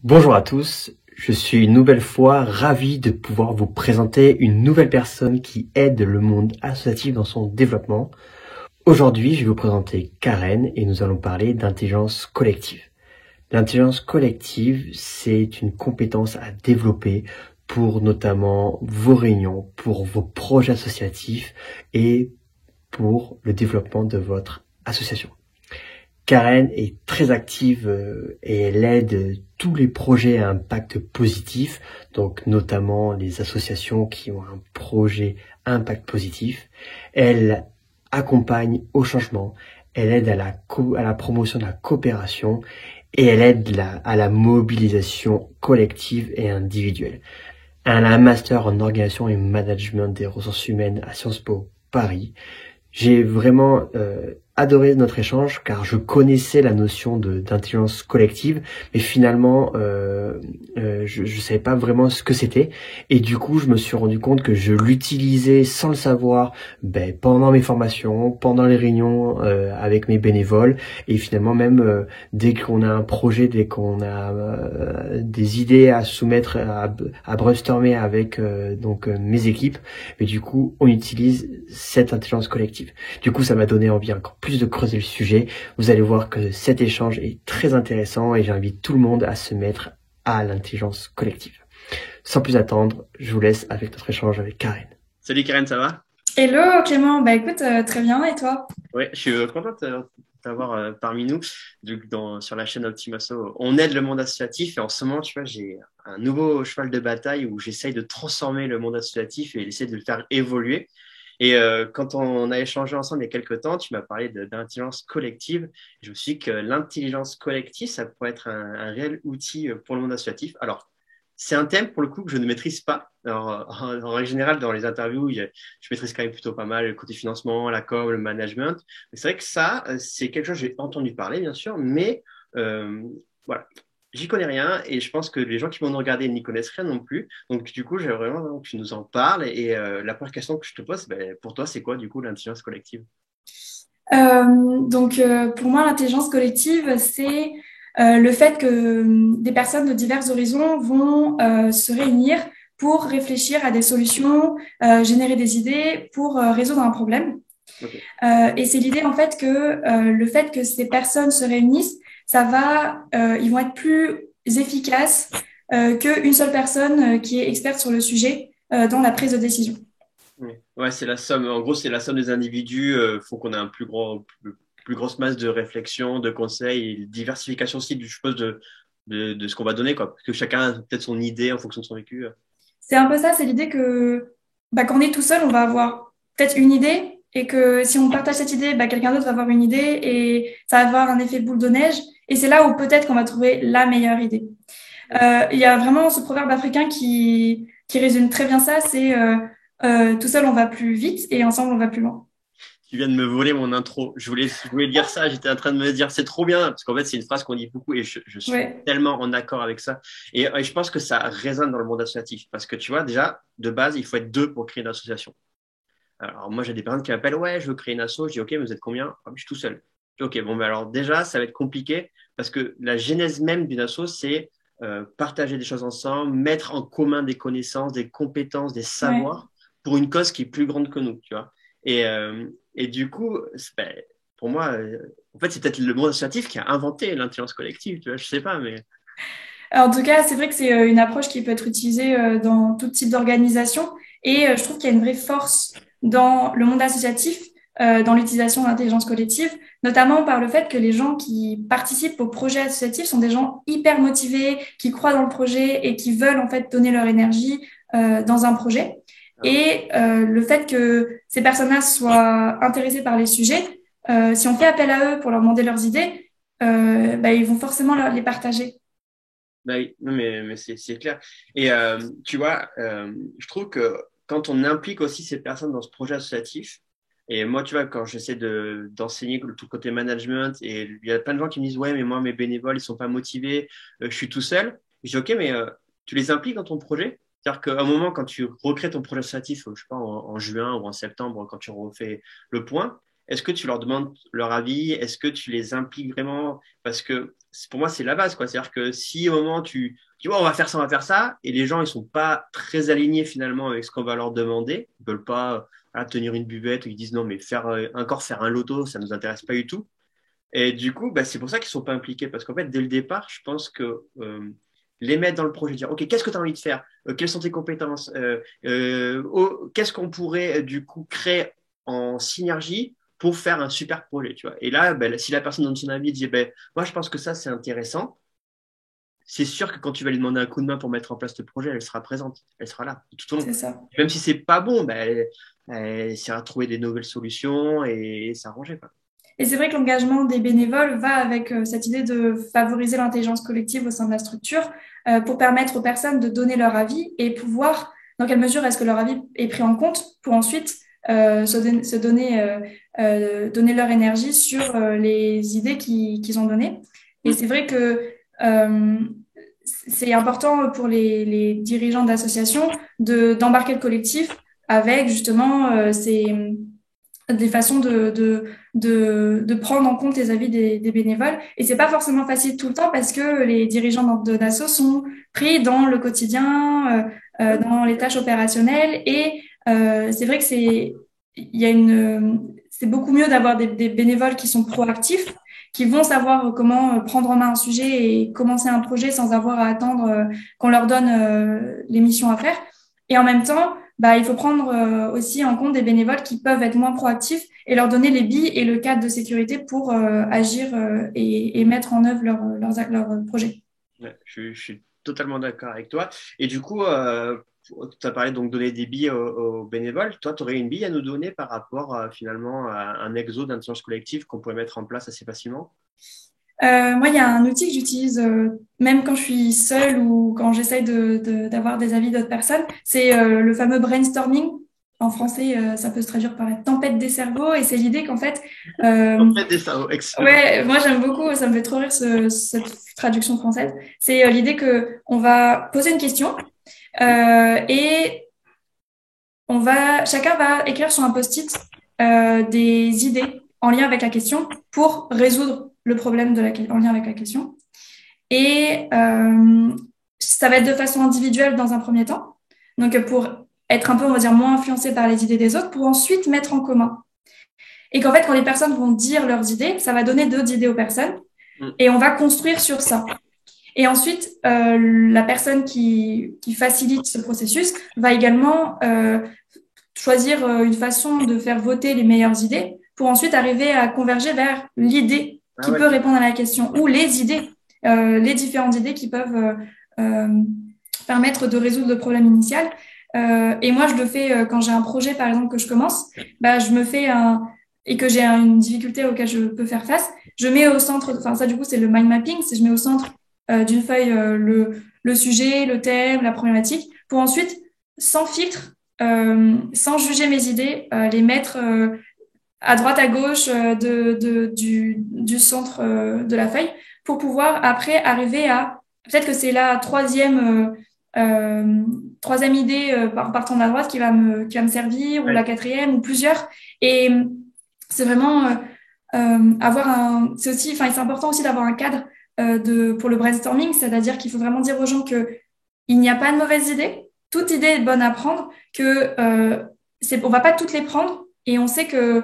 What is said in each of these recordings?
Bonjour à tous, je suis une nouvelle fois ravi de pouvoir vous présenter une nouvelle personne qui aide le monde associatif dans son développement. Aujourd'hui, je vais vous présenter Karen et nous allons parler d'intelligence collective. L'intelligence collective, c'est une compétence à développer pour notamment vos réunions, pour vos projets associatifs et pour le développement de votre association. Karen est très active et elle aide tous les projets à impact positif, donc notamment les associations qui ont un projet à impact positif. Elle accompagne au changement, elle aide à la promotion de la coopération et elle aide à la mobilisation collective et individuelle. Elle a un master en organisation et management des ressources humaines à Sciences Po Paris. J'ai vraiment adoré notre échange car je connaissais la notion d'intelligence collective, mais finalement je savais pas vraiment ce que c'était et du coup je me suis rendu compte que je l'utilisais sans le savoir pendant mes formations, pendant les réunions avec mes bénévoles et finalement même dès qu'on a un projet, dès qu'on a des idées à soumettre, à brainstormer avec mes équipes, et du coup on utilise cette intelligence collective. Du coup, ça m'a donné envie encore plus de creuser le sujet. Vous allez voir que cet échange est très intéressant et j'invite tout le monde à se mettre à l'intelligence collective. Sans plus attendre, je vous laisse avec notre échange avec Karen. Salut Karen, ça va? Hello Clément, bah écoute, très bien, et toi? Ouais, je suis content de t'avoir parmi nous sur la chaîne Optimaso. On aide le monde associatif et en ce moment, tu vois, j'ai un nouveau cheval de bataille où j'essaye de transformer le monde associatif et essayer de le faire évoluer. Et quand on a échangé ensemble il y a quelques temps, tu m'as parlé d'intelligence collective. Je me suis dit que l'intelligence collective, ça pourrait être un réel outil pour le monde associatif. Alors, c'est un thème pour le coup que je ne maîtrise pas. Alors, en règle générale, dans les interviews, je maîtrise quand même plutôt pas mal le côté financement, la com, le management. Mais c'est vrai que ça, c'est quelque chose que j'ai entendu parler, bien sûr, mais euh, voilà, j'y connais rien et je pense que les gens qui vont nous regarder n'y connaissent rien non plus. Donc, du coup, j'aimerais vraiment que tu nous en parles. Et la première question que je te pose, pour toi, c'est quoi, du coup, l'intelligence collective? Pour moi, l'intelligence collective, c'est le fait que des personnes de divers horizons vont se réunir pour réfléchir à des solutions, générer des idées pour résoudre un problème. Ok. Et c'est l'idée en fait que le fait que ces personnes se réunissent, ils vont être plus efficaces qu'une seule personne qui est experte sur le sujet dans la prise de décision. Ouais, c'est la somme. En gros, c'est la somme des individus. Faut qu'on ait un plus grosse masse de réflexion, de conseils et de diversification aussi, je suppose, de ce qu'on va donner, quoi. Parce que chacun a peut-être son idée en fonction de son vécu. C'est un peu ça, c'est l'idée que quand on est tout seul, on va avoir peut-être une idée et que si on partage cette idée, quelqu'un d'autre va avoir une idée et ça va avoir un effet boule de neige. Et c'est là où peut-être qu'on va trouver la meilleure idée. Il y a vraiment ce proverbe africain qui résume très bien ça, c'est tout seul on va plus vite et ensemble on va plus loin. Tu viens de me voler mon intro. Je voulais dire ça. J'étais en train de me dire, c'est trop bien. Parce qu'en fait, c'est une phrase qu'on dit beaucoup et je suis Ouais, tellement en accord avec ça. Et je pense que ça résonne dans le monde associatif. Parce que tu vois, déjà, de base, il faut être deux pour créer une association. Alors, moi, j'ai des personnes qui m'appellent, ouais, je veux créer une asso. Je dis, OK, mais vous êtes combien? Ah, je suis tout seul. Je dis, OK, bon, mais alors déjà, ça va être compliqué parce que la genèse même d'une asso, c'est partager des choses ensemble, mettre en commun des connaissances, des compétences, des ouais. savoirs pour une cause qui est plus grande que nous, tu vois. Et du coup, pour moi, en fait, c'est peut-être le monde associatif qui a inventé l'intelligence collective, tu vois, je sais pas, mais En tout cas, c'est vrai que c'est une approche qui peut être utilisée dans tout type d'organisation et je trouve qu'il y a une vraie force dans le monde associatif, dans l'utilisation de l'intelligence collective, notamment par le fait que les gens qui participent au projet associatif sont des gens hyper motivés, qui croient dans le projet et qui veulent en fait donner leur énergie dans un projet. Et le fait que ces personnes-là soient intéressées par les sujets, si on fait appel à eux pour leur demander leurs idées, ils vont forcément les partager. bah oui, non, mais c'est clair. Et tu vois, je trouve que quand on implique aussi ces personnes dans ce projet associatif, et moi, tu vois, quand j'essaie d'enseigner tout le côté management, et il y a plein de gens qui me disent, ouais, mais moi, mes bénévoles, ils sont pas motivés, je suis tout seul. Je dis, ok, mais tu les impliques dans ton projet? C'est-à-dire qu'à un moment, quand tu recrées ton projet associatif, je sais pas, en juin ou en septembre, quand tu refais le point, est-ce que tu leur demandes leur avis? Est-ce que tu les impliques vraiment? Parce que pour moi, c'est la base, quoi. C'est-à-dire que si au moment tu dis, oh, on va faire ça, et les gens, ils sont pas très alignés finalement avec ce qu'on va leur demander, ils veulent pas tenir une buvette, ou ils disent non, mais encore faire un loto, ça nous intéresse pas du tout. Et du coup, bah, c'est pour ça qu'ils sont pas impliqués. Parce qu'en fait, dès le départ, je pense que les mettre dans le projet, dire, OK, qu'est-ce que tu as envie de faire? Quelles sont tes compétences? Qu'est-ce qu'on pourrait du coup créer en synergie pour faire un super projet, tu vois? Et là, bah, si la personne donne son avis dit, bah, moi, je pense que ça, c'est intéressant, c'est sûr que quand tu vas lui demander un coup de main pour mettre en place le projet, elle sera présente, elle sera là tout au long. C'est ça. Même si c'est pas bon, bah, elle essaiera de trouver des nouvelles solutions et s'arranger, quoi. Et c'est vrai que l'engagement des bénévoles va avec cette idée de favoriser l'intelligence collective au sein de la structure pour permettre aux personnes de donner leur avis et pouvoir, dans quelle mesure est-ce que leur avis est pris en compte pour ensuite se donner, donner leur énergie sur les idées qu'ils ont données. Et c'est vrai que euh, c'est important pour les dirigeants d'associations d'embarquer le collectif avec justement des façons de prendre en compte les avis des bénévoles. Et c'est pas forcément facile tout le temps parce que les dirigeants d'assaut sont pris dans le quotidien, dans les tâches opérationnelles. Et c'est vrai que il y a c'est beaucoup mieux d'avoir des bénévoles qui sont proactifs, qui vont savoir comment prendre en main un sujet et commencer un projet sans avoir à attendre qu'on leur donne les missions à faire. Et en même temps, bah, il faut prendre aussi en compte des bénévoles qui peuvent être moins proactifs et leur donner les billes et le cadre de sécurité pour agir et mettre en œuvre leurs projets. Ouais, je suis totalement d'accord avec toi. Et du coup, tu as parlé donc donner des billes aux bénévoles. Toi, tu aurais une bille à nous donner par rapport finalement à un exo d'intelligence collective qu'on pourrait mettre en place assez facilement? Moi, il y a un outil que j'utilise même quand je suis seule ou quand j'essaye d'avoir des avis d'autres personnes. C'est le fameux brainstorming. En français, ça peut se traduire par la tempête des cerveaux. Et c'est l'idée qu'en fait, En fait, des cerveaux, excellent. ouais, moi j'aime beaucoup, ça me fait trop rire cette traduction française. C'est l'idée que on va poser une question et chacun va écrire sur un post-it des idées en lien avec la question pour résoudre le problème en lien avec la question. Et ça va être de façon individuelle dans un premier temps. Donc pour être un peu, on va dire, moins influencé par les idées des autres, pour ensuite mettre en commun. Et qu'en fait, quand les personnes vont dire leurs idées, ça va donner d'autres idées aux personnes et on va construire sur ça. Et ensuite, la personne qui facilite ce processus va également choisir une façon de faire voter les meilleures idées pour ensuite arriver à converger vers l'idée qui peut répondre à la question ou les idées, les différentes idées qui peuvent permettre de résoudre le problème initial. Et moi, je le fais quand j'ai un projet, par exemple, que je commence, bah, je me fais et que j'ai une difficulté auquel je peux faire face, je mets au centre, enfin ça du coup c'est le mind mapping, c'est je mets au centre d'une feuille le sujet, le thème, la problématique, pour ensuite, sans filtre, sans juger mes idées, les mettre à droite, à gauche du centre de la feuille, pour pouvoir après arriver à, peut-être que c'est la troisième idée partant de la droite qui va me servir, ou la quatrième, ou plusieurs. Et c'est vraiment c'est aussi, enfin, c'est important aussi d'avoir un cadre pour le brainstorming, c'est-à-dire qu'il faut vraiment dire aux gens que il n'y a pas de mauvaise idée, toute idée est bonne à prendre, que on va pas toutes les prendre, et on sait que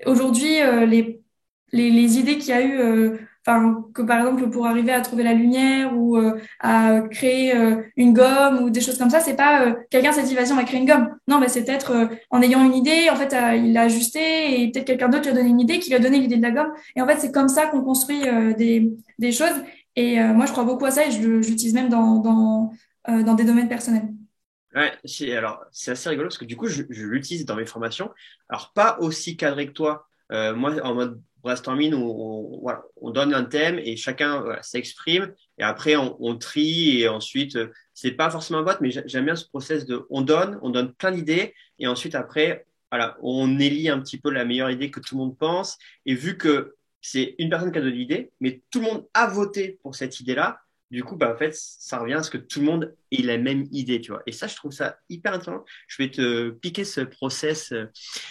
aujourd'hui les idées qu'il y a eu, enfin que par exemple pour arriver à trouver la lumière ou à créer une gomme ou des choses comme ça, c'est pas quelqu'un s'est dit vas-y on va créer une gomme. Non, mais c'est peut-être en ayant une idée, en fait il l'a ajusté et peut-être quelqu'un d'autre lui a donné une idée qui lui a donné l'idée de la gomme. Et en fait c'est comme ça qu'on construit des choses. Et moi je crois beaucoup à ça et je l'utilise même dans des domaines personnels. Ouais, alors c'est assez rigolo parce que du coup, je l'utilise dans mes formations. Alors, pas aussi cadré que toi. Moi, en mode brainstorming, voilà, on donne un thème et chacun voilà, s'exprime. Et après, on trie et ensuite, c'est pas forcément un vote, mais j'aime bien ce process de on donne plein d'idées et ensuite, après, voilà, on élit un petit peu la meilleure idée que tout le monde pense. Et vu que c'est une personne qui a donné l'idée, mais tout le monde a voté pour cette idée-là, du coup, bah, en fait, ça revient à ce que tout le monde ait la même idée, tu vois. Et ça, je trouve ça hyper intéressant. Je vais te piquer ce process.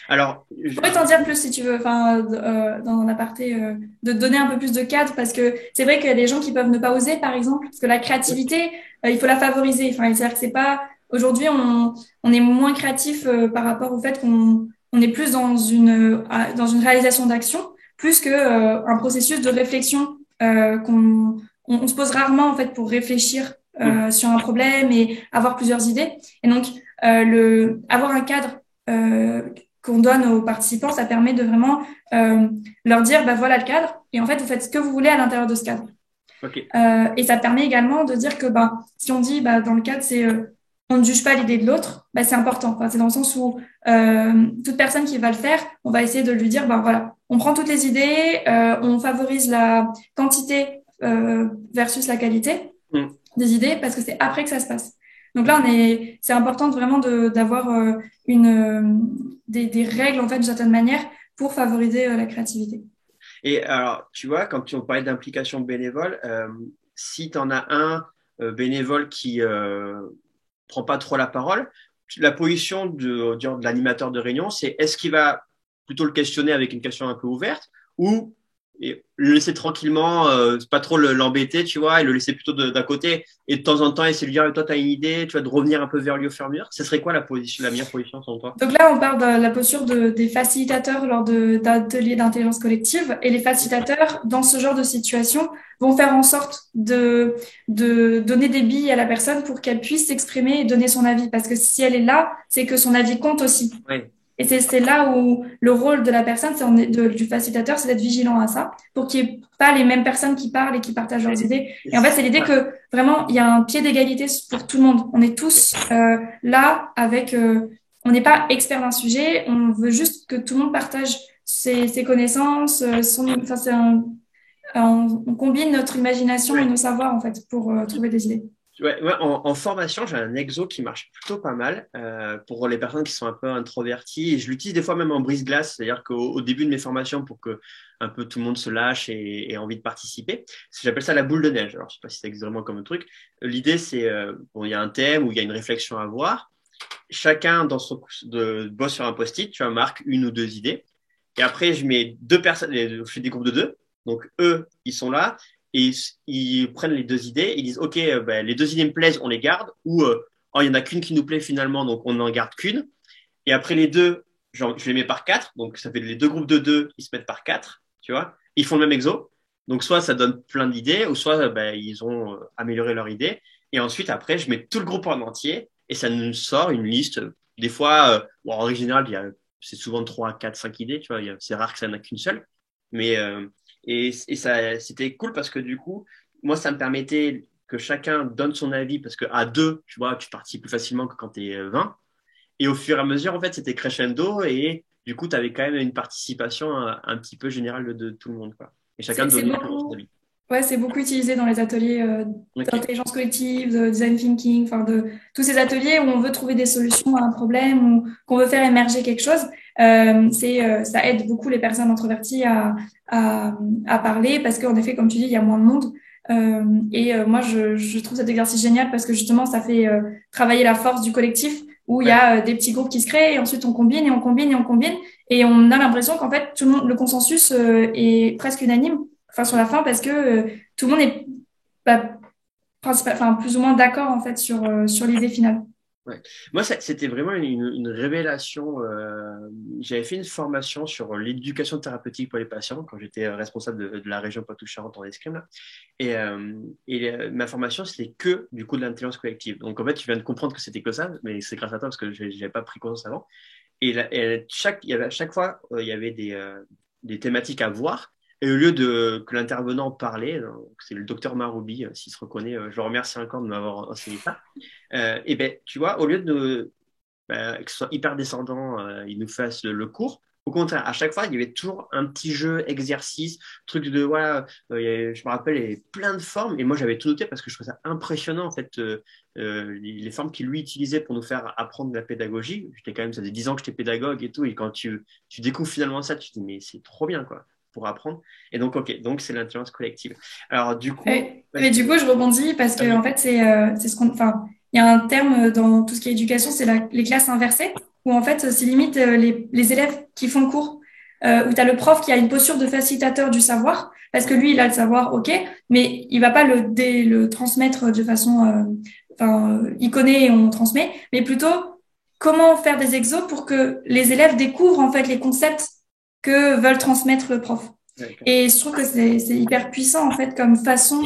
Alors, Je pourrais t'en dire plus si tu veux, enfin, dans un aparté, de te donner un peu plus de cadre, parce que c'est vrai qu'il y a des gens qui peuvent ne pas oser, par exemple, parce que la créativité, il faut la favoriser. Enfin, c'est-à-dire que c'est pas, aujourd'hui, on est moins créatif par rapport au fait qu'on est plus dans une réalisation d'action, plus que un processus de réflexion on se pose rarement en fait pour réfléchir sur un problème et avoir plusieurs idées. Et donc, avoir un cadre qu'on donne aux participants, ça permet de vraiment leur dire, bah voilà le cadre, et en fait, vous faites ce que vous voulez à l'intérieur de ce cadre. ok. Et ça permet également de dire que bah, si on dit bah, dans le cadre, c'est on ne juge pas l'idée de l'autre, bah, c'est important. Enfin, c'est dans le sens où toute personne qui va le faire, on va essayer de lui dire, bah voilà, on prend toutes les idées, on favorise la quantité versus la qualité Mm. des idées, parce que c'est après que ça se passe. Donc là, c'est important vraiment d'avoir des règles en fait d'une certaine manière pour favoriser la créativité. Et alors, tu vois, quand on parlait d'implication bénévole, si tu en as un bénévole qui prend pas trop la parole, la position de l'animateur de réunion, c'est est-ce qu'il va plutôt le questionner avec une question un peu ouverte ou le laisser tranquillement, pas trop l'embêter, tu vois, et le laisser plutôt d'un côté et de temps en temps essayer de lui dire, toi, tu as une idée, tu vois, de revenir un peu vers lui au fur et à mesure. Ce serait quoi la meilleure position selon toi? Donc là, on parle de la posture des facilitateurs lors d'ateliers d'intelligence collective. Et les facilitateurs, dans ce genre de situation, vont faire en sorte de donner des billes à la personne pour qu'elle puisse s'exprimer et donner son avis. Parce que si elle est là, c'est que son avis compte aussi. Ouais. Et c'est là où le rôle de la personne, du facilitateur, c'est d'être vigilant à ça, pour qu'il n'y ait pas les mêmes personnes qui parlent et qui partagent leurs idées. Et en fait, c'est l'idée que vraiment, il y a un pied d'égalité pour tout le monde. On est tous là avec, on n'est pas expert d'un sujet, on veut juste que tout le monde partage ses connaissances, enfin, on combine notre imagination et Ouais. nos savoirs en fait pour trouver des idées. Ouais, ouais, en formation, j'ai un exo qui marche plutôt pas mal pour les personnes qui sont un peu introverties. Et je l'utilise des fois même en brise-glace, c'est-à-dire qu'au début de mes formations, pour que un peu tout le monde se lâche et ait envie de participer, j'appelle ça la boule de neige. Alors, je sais pas si ça existe vraiment comme un truc. L'idée, c'est bon, il y a un thème où il y a une réflexion à avoir. Chacun bosse sur un post-it, tu vois, marque une ou deux idées. Et après, je mets deux personnes, je fais des groupes de deux. Donc, eux, ils sont là et ils prennent les deux idées. Ils disent, OK, ben, les deux idées me plaisent, on les garde. Ou, oh, il y en a qu'une qui nous plaît finalement, donc on n'en garde qu'une. Et après, les deux, genre, je les mets par quatre. Donc, ça fait les deux groupes de deux, ils se mettent par quatre, tu vois. Ils font le même exo. Donc, soit ça donne plein d'idées, ou soit ben, ils ont amélioré leur idée. Et ensuite, après, je mets tout le groupe en entier et ça nous sort une liste. Des fois, bon, en original, c'est souvent 3, 4, 5 idées, tu vois. C'est rare que ça n'en a qu'une seule. Mais, et ça, c'était cool parce que du coup, moi, ça me permettait que chacun donne son avis parce que à deux, tu vois, tu participes plus facilement que quand tu es 20. Et au fur et à mesure, en fait, c'était crescendo et du coup, tu avais quand même une participation un petit peu générale de tout le monde, quoi. Et chacun C'est donnait son beaucoup, avis. ouais, c'est beaucoup utilisé dans les ateliers Ok. d'intelligence collective, de design thinking, enfin de tous ces ateliers où on veut trouver des solutions à un problème ou qu'on veut faire émerger quelque chose. Ça aide beaucoup les personnes introverties à parler parce qu'en effet, comme tu dis, il y a moins de monde. Moi, je trouve cet exercice génial parce que justement, ça fait travailler la force du collectif où il y Ouais. a des petits groupes qui se créent et ensuite on combine et on combine et on combine et on a l'impression qu'en fait, tout le monde, le consensus est presque unanime enfin sur la fin parce que tout le monde est bah, enfin, plus ou moins d'accord en fait sur l'idée finale. Ouais. Moi, c'était vraiment une révélation. J'avais fait une formation sur l'éducation thérapeutique pour les patients quand j'étais responsable de la région Poitou-Charentes en escrime. Là. Ma formation, c'était que du coup de l'intelligence collective. Donc en fait, tu viens de comprendre que c'était que ça, mais c'est grâce à toi parce que je n'avais pas pris conscience avant. À chaque fois, il y avait des thématiques à voir. Et au lieu que l'intervenant parlait, c'est le docteur Maroubi, s'il se reconnaît, je le remercie encore de m'avoir enseigné ça. Et ben, tu vois, au lieu que ce soit hyper descendant, il nous fasse le cours, au contraire, à chaque fois, il y avait toujours un petit jeu, exercice, truc de, voilà, je me rappelle, il y avait plein de formes, et moi j'avais tout noté parce que je trouvais ça impressionnant, en fait, les formes qu'il lui utilisait pour nous faire apprendre de la pédagogie. J'étais quand même, ça faisait 10 ans que j'étais pédagogue et tout, et quand tu découvres finalement ça, tu te dis, mais c'est trop bien, quoi. pour apprendre. Et donc, ok, donc c'est l'intelligence collective. Alors, du coup, Mais du coup, je rebondis parce que en fait, c'est ce qu'on, enfin, il y a un terme dans tout ce qui est éducation, c'est les classes inversées, où en fait, c'est limite les élèves qui font le cours, où tu as le prof qui a une posture de facilitateur du savoir, parce que lui, il a le savoir, ok, mais il va pas le transmettre de façon, il connaît et on transmet, mais plutôt comment faire des exos pour que les élèves découvrent en fait les concepts que veulent transmettre le prof. d'accord. Et je trouve que c'est hyper puissant en fait comme façon,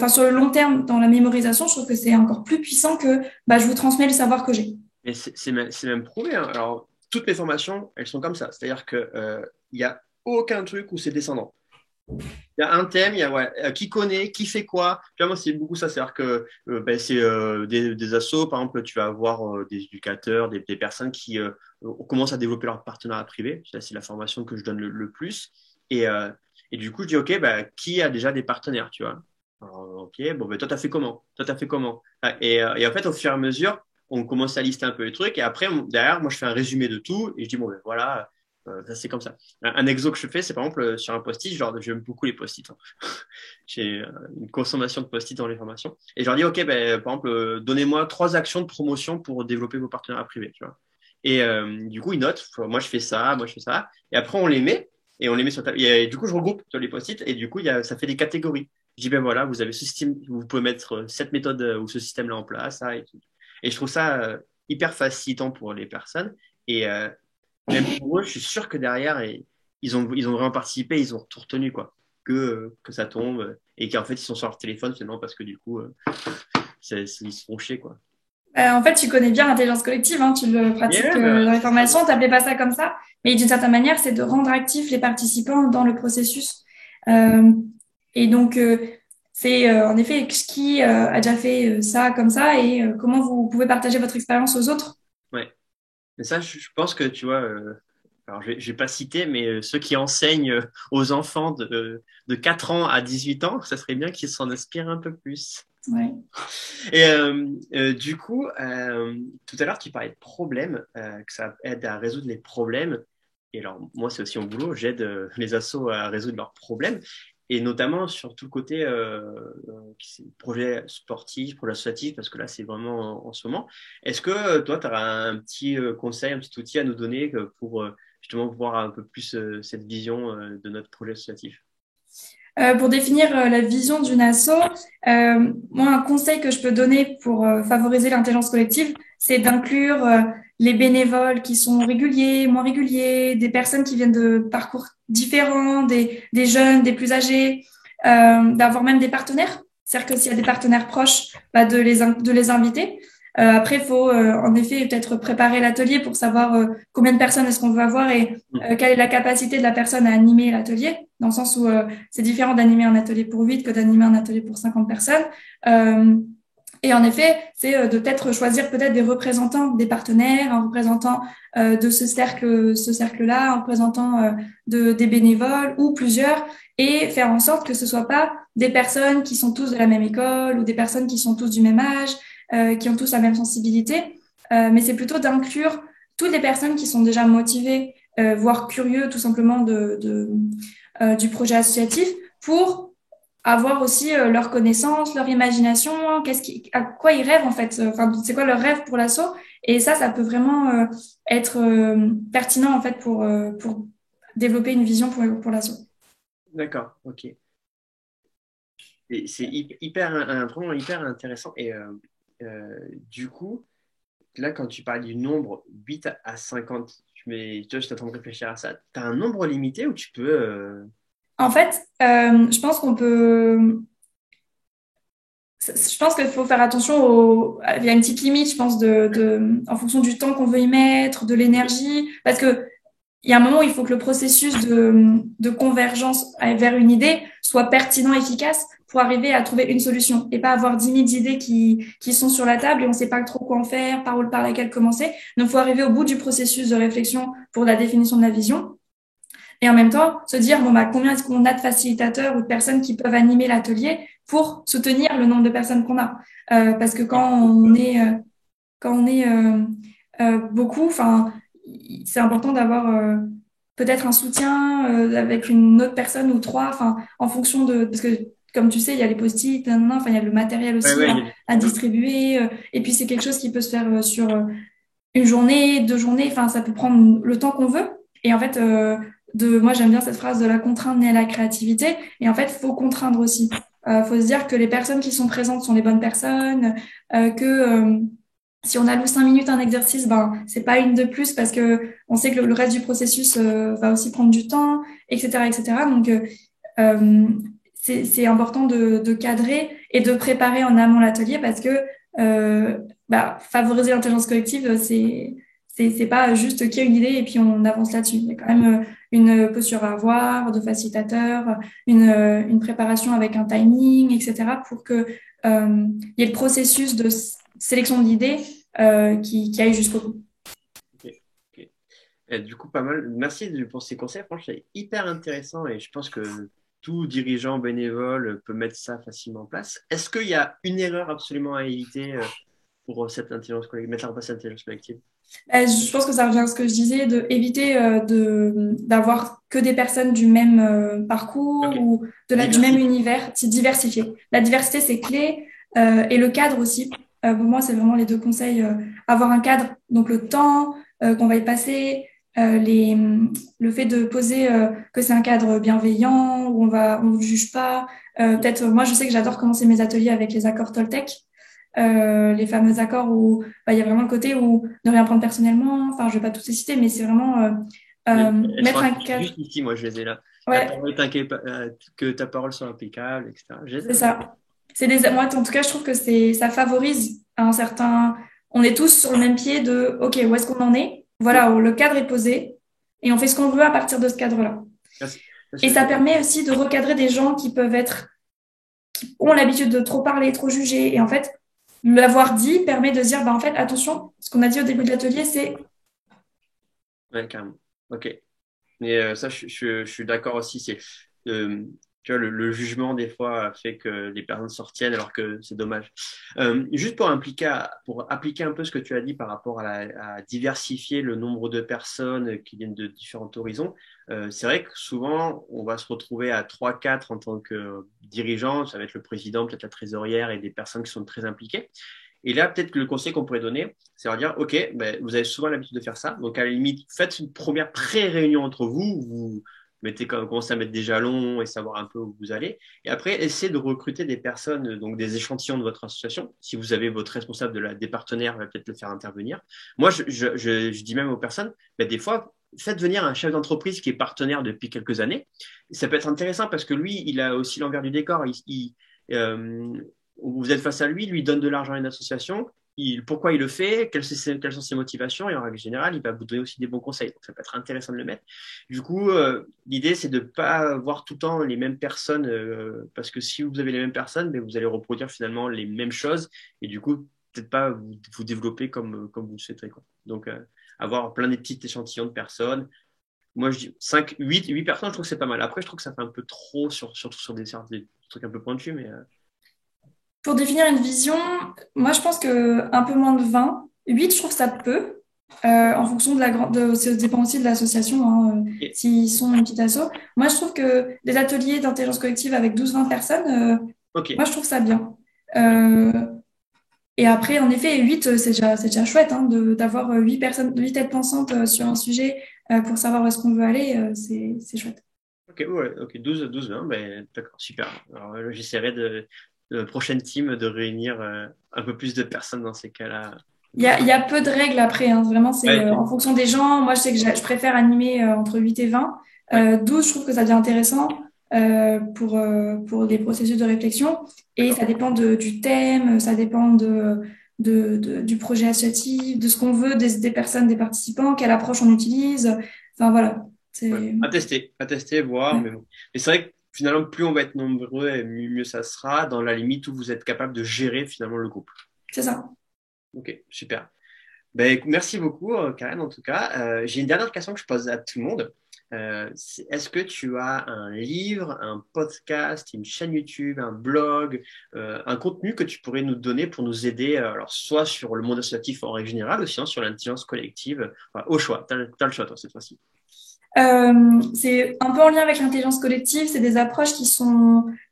sur le long terme dans la mémorisation, je trouve que c'est encore plus puissant que je vous transmets le savoir que j'ai. Mais c'est même prouvé, hein. Alors, toutes mes formations, elles sont comme ça. C'est-à-dire que il y a aucun truc où c'est descendant. Il y a un thème, il y a qui connaît, qui fait quoi. Puis moi, c'est beaucoup ça. C'est-à-dire que c'est des assos, par exemple, tu vas avoir des éducateurs, des personnes qui commencent à développer leur partenariat privé. Ça, c'est la formation que je donne le plus. Et du coup, je dis, OK, qui a déjà des partenaires, tu vois? Alors, OK, bon, toi, t'as fait comment? Toi, t'as fait comment? Et en fait, au fur et à mesure, on commence à lister un peu les trucs. Et après, derrière, moi, je fais un résumé de tout. Et je dis, bon, voilà, ça, c'est comme ça. Un exo que je fais, c'est par exemple sur un post-it, genre j'aime beaucoup les post-it, hein. J'ai une consommation de post-it dans les formations. Et je leur dis, OK, par exemple, donnez-moi 3 actions de promotion pour développer vos partenariats privés, tu vois. Et du coup, ils notent, moi je fais ça, moi je fais ça. Et après, on les met, et on les met sur table. Et du coup, je regroupe sur les post-it, et du coup, ça fait des catégories. Je dis, voilà, vous avez ce système, vous pouvez mettre cette méthode ou ce système-là en place, ça et tout. Et je trouve ça hyper facilitant pour les personnes. Et même pour eux, je suis sûr que derrière, ils ont vraiment participé, ils ont tout retenu, quoi. Que ça tombe et qu'en fait, ils sont sur leur téléphone seulement parce que du coup, ils se font chier, quoi. En fait, tu connais bien l'intelligence collective, hein, tu le pratiques Yeah, dans les formations, t'appelais pas ça comme ça, mais d'une certaine manière, c'est de rendre actifs les participants dans le processus. Euh, et donc, c'est en effet qui a déjà fait ça comme ça et comment vous pouvez partager votre expérience aux autres. ouais. Mais ça, je pense que, tu vois, alors je vais pas citer, mais ceux qui enseignent aux enfants de 4 ans à 18 ans, ça serait bien qu'ils s'en inspirent un peu plus. Ouais. Et du coup, tout à l'heure, tu parlais de problèmes, que ça aide à résoudre les problèmes. Et alors, moi, c'est aussi mon boulot, j'aide les assos à résoudre leurs problèmes. Et notamment sur tout le côté projet sportif, projet associatif, parce que là, c'est vraiment en ce moment. Est-ce que toi, tu auras un petit conseil, un petit outil à nous donner pour justement voir un peu plus cette vision de notre projet associatif? Pour définir la vision d'une asso, moi, un conseil que je peux donner pour favoriser l'intelligence collective, c'est d'inclure les bénévoles qui sont réguliers, moins réguliers, des personnes qui viennent de parcours différents, des jeunes, des plus âgés, d'avoir même des partenaires. C'est-à-dire que s'il y a des partenaires proches, de les inviter. Après, il faut en effet peut-être préparer l'atelier pour savoir combien de personnes est-ce qu'on veut avoir et quelle est la capacité de la personne à animer l'atelier, dans le sens où c'est différent d'animer un atelier pour 8 que d'animer un atelier pour 50 personnes. Et en effet, c'est de peut-être choisir peut-être des représentants, des partenaires, un représentant de ce cercle-là, un représentant des bénévoles ou plusieurs, et faire en sorte que ce soit pas des personnes qui sont tous de la même école ou des personnes qui sont tous du même âge, qui ont tous la même sensibilité, mais c'est plutôt d'inclure toutes les personnes qui sont déjà motivées, voire curieux tout simplement du projet associatif pour avoir aussi leurs connaissances, leur imagination, à quoi ils rêvent en fait, enfin c'est quoi leur rêve pour l'asso, et ça peut vraiment être pertinent en fait pour développer une vision pour l'asso. D'accord, ok. C'est vraiment hyper intéressant. Et du coup, là, quand tu parles du nombre 8 à 50, toi, je t'attends de réfléchir à ça. Tu as un nombre limité où tu peux. En fait, je pense je pense qu'il faut faire attention il y a une petite limite, je pense, en fonction du temps qu'on veut y mettre, de l'énergie, parce que il y a un moment où il faut que le processus de convergence vers une idée soit pertinent, efficace pour arriver à trouver une solution et pas avoir 10 000 idées qui sont sur la table et on ne sait pas trop quoi en faire, par laquelle commencer. Donc, il faut arriver au bout du processus de réflexion pour la définition de la vision. Et en même temps, se dire, combien est-ce qu'on a de facilitateurs ou de personnes qui peuvent animer l'atelier pour soutenir le nombre de personnes qu'on a. Parce que quand on est beaucoup, enfin, c'est important d'avoir peut-être un soutien avec une autre personne ou trois, enfin, en fonction de, parce que comme tu sais, il y a les post-it, nanana, enfin, il y a le matériel Ouais, aussi ouais, il y a à distribuer, et puis c'est quelque chose qui peut se faire sur une journée, 2 journées, enfin, ça peut prendre le temps qu'on veut. Et en fait, moi, j'aime bien cette phrase de la contrainte naît la créativité. Et en fait, faut contraindre aussi. Faut se dire que les personnes qui sont présentes sont les bonnes personnes, que si on alloue 5 minutes à un exercice, ben, c'est pas une de plus parce que on sait que le reste du processus va aussi prendre du temps, etc., etc. Donc, euh, c'est important de cadrer et de préparer en amont l'atelier parce que favoriser l'intelligence collective, c'est pas juste qu'il y a une idée et puis on avance là-dessus. Il y a quand même une posture à avoir, de facilitateur, une préparation avec un timing, etc. pour que il y ait le processus de sélection d'idées qui aille jusqu'au bout. Ok, ok. Et du coup, pas mal. Merci pour ces conseils. Franchement, c'est hyper intéressant et je pense que tout dirigeant bénévole peut mettre ça facilement en place. Est-ce qu'il y a une erreur absolument à éviter pour cette intelligence collective, mettre en place cette intelligence collective? Je pense que ça revient à ce que je disais, de éviter d'avoir que des personnes du même parcours Ok. ou du même Diversifier. univers, c'est diversifier. La diversité, c'est clé, et le cadre aussi. Pour moi, c'est vraiment les deux conseils. Avoir un cadre, donc le temps qu'on va y passer, le fait de poser que c'est un cadre bienveillant, où on ne juge pas. Peut-être, moi, je sais que j'adore commencer mes ateliers avec les accords Toltec. Les fameux accords où il y a vraiment le côté où ne rien prendre personnellement, enfin je vais pas tous les citer, mais c'est vraiment Elles sont mettre un affichées cadre. juste ici, moi je les ai là. La Ouais, parole est que ta parole soit impeccable, etc. Je les ai, c'est ouais. ça. Moi, en tout cas, je trouve que ça favorise un certain. On est tous sur le même pied de OK, où est-ce qu'on en est? Voilà, où le cadre est posé et on fait ce qu'on veut à partir de ce cadre-là. Merci. Et Parce ça que- permet aussi de recadrer des gens qui ont l'habitude de trop parler, trop juger. Et en fait, l'avoir dit permet de se dire, bah, en fait, attention, ce qu'on a dit au début de l'atelier, c'est Ouais, carrément. Ok. Mais ça, je suis d'accord aussi. Euh, tu vois, le jugement, des fois, fait que les personnes s'en retiennent alors que c'est dommage. Juste pour appliquer un peu ce que tu as dit par rapport à diversifier le nombre de personnes qui viennent de différents horizons, c'est vrai que souvent, on va se retrouver à 3, 4 en tant que dirigeant. Ça va être le président, peut-être la trésorière et des personnes qui sont très impliquées. Et là, peut-être que le conseil qu'on pourrait donner, c'est leur dire, OK, ben, vous avez souvent l'habitude de faire ça. Donc, à la limite, faites une première pré-réunion entre vous. Vous commencez à mettre des jalons et savoir un peu où vous allez. Et après, essayez de recruter des personnes, donc des échantillons de votre association. Si vous avez votre responsable des partenaires, va peut-être le faire intervenir. Moi, je dis même aux personnes, ben, des fois, faites venir un chef d'entreprise qui est partenaire depuis quelques années. Ça peut être intéressant parce que lui, il a aussi l'envers du décor. Euh, vous êtes face à lui, lui donne de l'argent à une association, pourquoi il le fait, quelles sont ses motivations, et en règle générale, il va vous donner aussi des bons conseils. Donc, ça peut être intéressant de le mettre. Du coup, l'idée, c'est de ne pas voir tout le temps les mêmes personnes, parce que si vous avez les mêmes personnes, ben, vous allez reproduire finalement les mêmes choses, et du coup, peut-être pas vous développer comme vous le souhaiterez, quoi. Donc, avoir plein de petits échantillons de personnes. Moi, je dis 5, 8 personnes, je trouve que c'est pas mal. Après, je trouve que ça fait un peu trop, surtout sur des trucs un peu pointus, mais pour définir une vision, moi je pense que un peu moins de 20, 8 je trouve que ça peut, en fonction de ça dépend aussi de l'association, hein, ok. s'ils sont une petite asso. Moi je trouve que des ateliers d'intelligence collective avec 12-20 personnes, Ok. moi je trouve ça bien. Euh, et après, en effet, 8 c'est déjà chouette hein, d'avoir 8 personnes, 8 têtes pensantes sur un sujet pour savoir où est-ce qu'on veut aller, c'est chouette. Ok, ouais, ok, 20, ben, d'accord, super. Alors, j'essaierai prochaine team de réunir un peu plus de personnes dans ces cas-là. Il y a peu de règles après, hein. Vraiment, c'est Ouais, en fonction des gens. Moi, je sais que je préfère animer entre 8 et 20. ouais, 12, je trouve que ça devient intéressant pour des processus de réflexion. Et d'accord. ça dépend du thème, ça dépend du projet associatif, de ce qu'on veut, des personnes, des participants, quelle approche on utilise. Enfin, voilà. Ouais. C'est À tester, voir. ouais, Mais c'est vrai que finalement, plus on va être nombreux, et mieux ça sera, dans la limite où vous êtes capable de gérer finalement le groupe. c'est ça. Ok, super. Ben, écoute, merci beaucoup, Karen, en tout cas. J'ai une dernière question que je pose à tout le monde. Est-ce que tu as un livre, un podcast, une chaîne YouTube, un blog, un contenu que tu pourrais nous donner pour nous aider, alors soit sur le monde associatif en règle générale, ou sinon sur l'intelligence collective, enfin, au choix. T'as le choix, toi, cette fois-ci. C'est un peu en lien avec l'intelligence collective. C'est des approches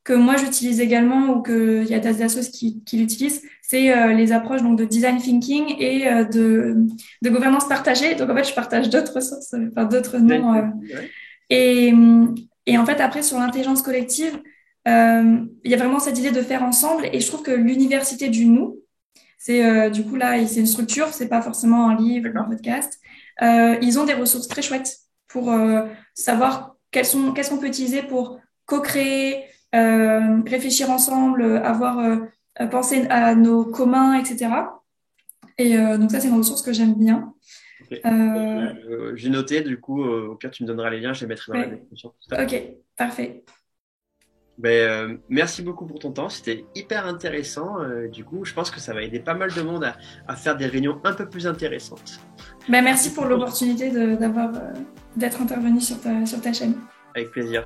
que moi j'utilise également ou que il y a des assos qui l'utilisent. C'est les approches donc de design thinking et de gouvernance partagée. Donc en fait, je partage d'autres ressources, enfin d'autres noms. Ouais. Et, et en fait, après sur l'intelligence collective, il y a vraiment cette idée de faire ensemble. Et je trouve que l'université du nous, c'est du coup là, c'est une structure, c'est pas forcément un livre ou un podcast. Ils ont des ressources très chouettes pour savoir qu'est-ce qu'on peut utiliser pour co-créer, réfléchir ensemble, penser à nos communs, etc. Et donc ça, c'est une ressource que j'aime bien. Okay. Euh, J'ai noté, du coup, au pire, tu me donneras les liens, je les mettrai dans la ouais. description. Ok, parfait. Merci beaucoup pour ton temps, c'était hyper intéressant. Du coup, je pense que ça va aider pas mal de monde à faire des réunions un peu plus intéressantes. Merci pour l'opportunité d'être intervenu sur ta chaîne. Avec plaisir.